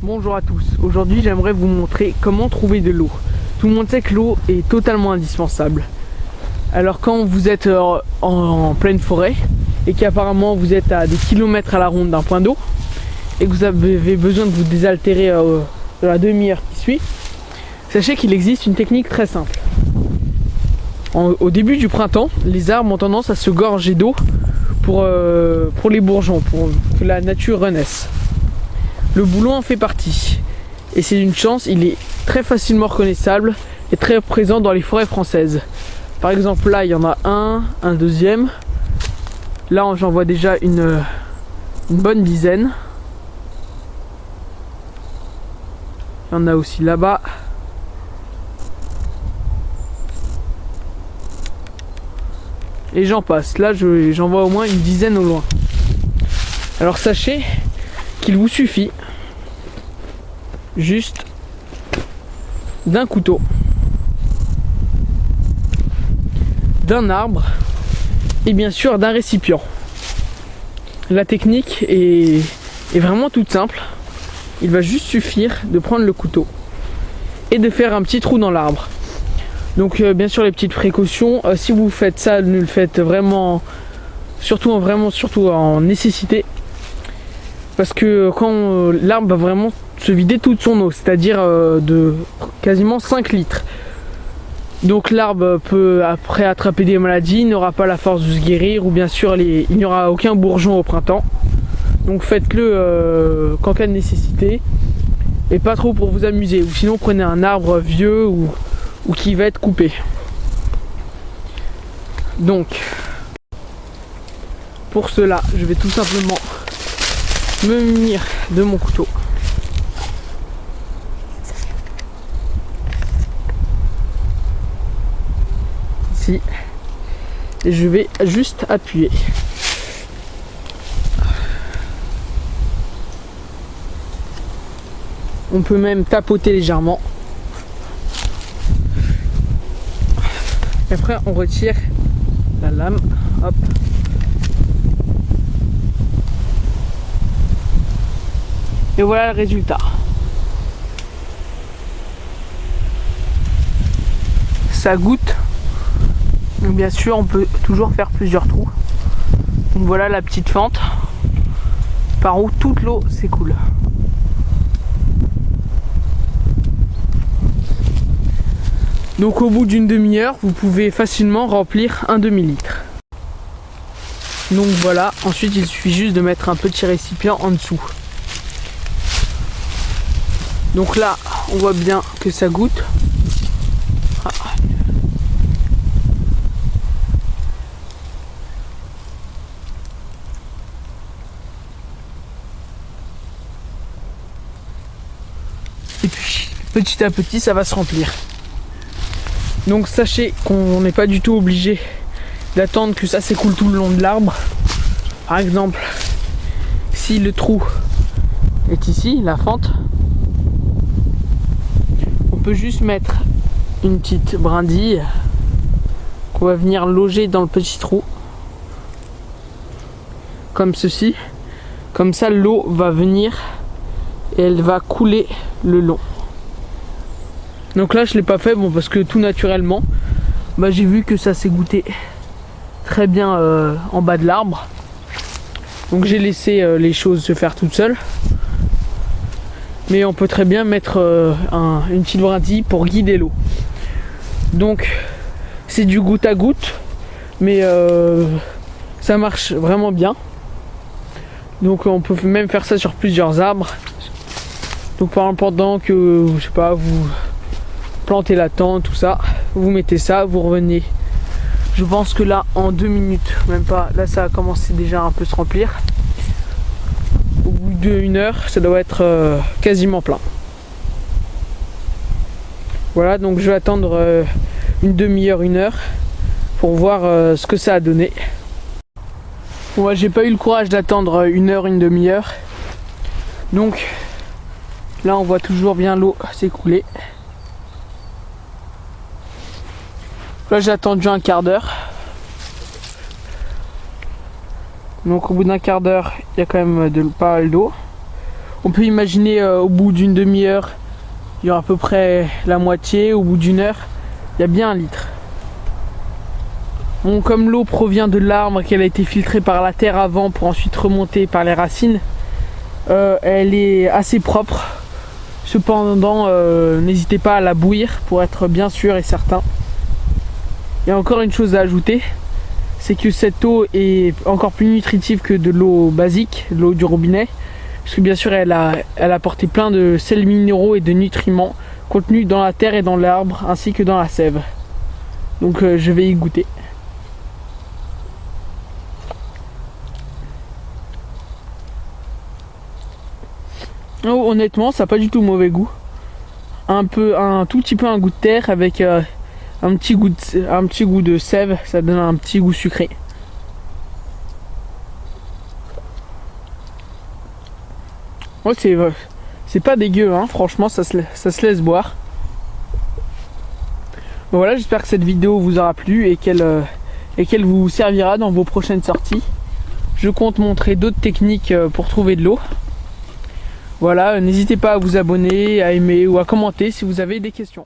Bonjour à tous, aujourd'hui j'aimerais vous montrer comment trouver de l'eau. Tout le monde sait que l'eau est totalement indispensable. Alors quand vous êtes en pleine forêt et qu'apparemment vous êtes à des kilomètres à la ronde d'un point d'eau et que vous avez besoin de vous désaltérer dans la demi-heure qui suit, sachez qu'il existe une technique très simple. Au début du printemps, les arbres ont tendance à se gorger d'eau pour les bourgeons, pour que la nature renaisse. Le bouleau en fait partie et c'est une chance, il est très facilement reconnaissable et très présent dans les forêts françaises. Par exemple là il y en a un deuxième, là j'en vois déjà une bonne dizaine. Il y en a aussi là-bas. Et j'en passe, là j'en vois au moins une dizaine au loin. Alors sachez qu'il vous suffit juste d'un couteau, d'un arbre et bien sûr d'un récipient. La technique est vraiment toute simple. Il va juste suffire de prendre le couteau et de faire un petit trou dans l'arbre. Donc bien sûr les petites précautions, si vous faites ça, ne le faites vraiment surtout en nécessité. Parce que quand l'arbre va vraiment se vider toute son eau, c'est-à-dire de quasiment 5 litres. Donc l'arbre peut après attraper des maladies, n'aura pas la force de se guérir, ou bien sûr il n'y aura aucun bourgeon au printemps. Donc faites-le qu'en cas de nécessité, et pas trop pour vous amuser. Ou sinon prenez un arbre vieux ou qui va être coupé. Donc pour cela, je vais tout simplement me munir de mon couteau. Ici. Et je vais juste appuyer. On peut même tapoter légèrement. Et après on retire la lame. Hop. Et voilà le résultat. Ça goutte. Donc bien sûr on peut toujours faire plusieurs trous. Donc voilà la petite fente par où toute l'eau s'écoule. Donc au bout d'une demi-heure, vous pouvez facilement remplir un demi-litre. Donc voilà, ensuite il suffit juste de mettre un petit récipient en dessous. Donc là, on voit bien que ça goutte. Ah. Et puis, petit à petit, ça va se remplir. Donc sachez qu'on n'est pas du tout obligé d'attendre que ça s'écoule tout le long de l'arbre. Par exemple, si le trou est ici, la fente, on peut juste mettre une petite brindille qu'on va venir loger dans le petit trou. Comme ceci. Comme ça l'eau va venir et elle va couler le long. Donc là je l'ai pas fait parce que tout naturellement j'ai vu que ça s'est goûté très bien en bas de l'arbre. Donc j'ai laissé les choses se faire toutes seules. Mais on peut très bien mettre une petite brindille pour guider l'eau. Donc c'est du goutte à goutte, mais ça marche vraiment bien. Donc on peut même faire ça sur plusieurs arbres. Donc par exemple pendant que je sais pas, vous plantez la tente, tout ça, vous mettez ça, vous revenez. Je pense que là en 2 minutes, même pas, là ça a commencé déjà un peu se remplir. Au bout d'1 heure, ça doit être quasiment plein. Voilà, donc je vais attendre une demi-heure, 1 heure pour voir ce que ça a donné. Bon, moi j'ai pas eu le courage d'attendre 1 heure, une demi-heure. Donc là on voit toujours bien l'eau s'écouler. Là j'ai attendu un quart d'heure. Donc au bout d'un quart d'heure, il y a quand même pas mal d'eau. On peut imaginer au bout d'une demi-heure, il y aura à peu près la moitié. Au bout d'une heure, il y a bien 1 litre. Bon, comme l'eau provient de l'arbre, qu'elle a été filtrée par la terre avant pour ensuite remonter par les racines, elle est assez propre. Cependant, n'hésitez pas à la bouillir pour être bien sûr et certain. Il y a encore une chose à ajouter, c'est que cette eau est encore plus nutritive que de l'eau basique, l'eau du robinet, parce que bien sûr elle a apporté plein de sels minéraux et de nutriments contenus dans la terre et dans l'arbre, ainsi que dans la sève. Donc je vais y goûter. Oh, honnêtement, ça n'a pas du tout mauvais goût. Un tout petit peu un goût de terre avec un petit goût de sève, ça donne un petit goût sucré. Ouais, c'est pas dégueu, hein. Franchement, ça se laisse boire. Bon, voilà, j'espère que cette vidéo vous aura plu et qu'elle vous servira dans vos prochaines sorties. Je compte montrer d'autres techniques pour trouver de l'eau. Voilà, n'hésitez pas à vous abonner, à aimer ou à commenter si vous avez des questions.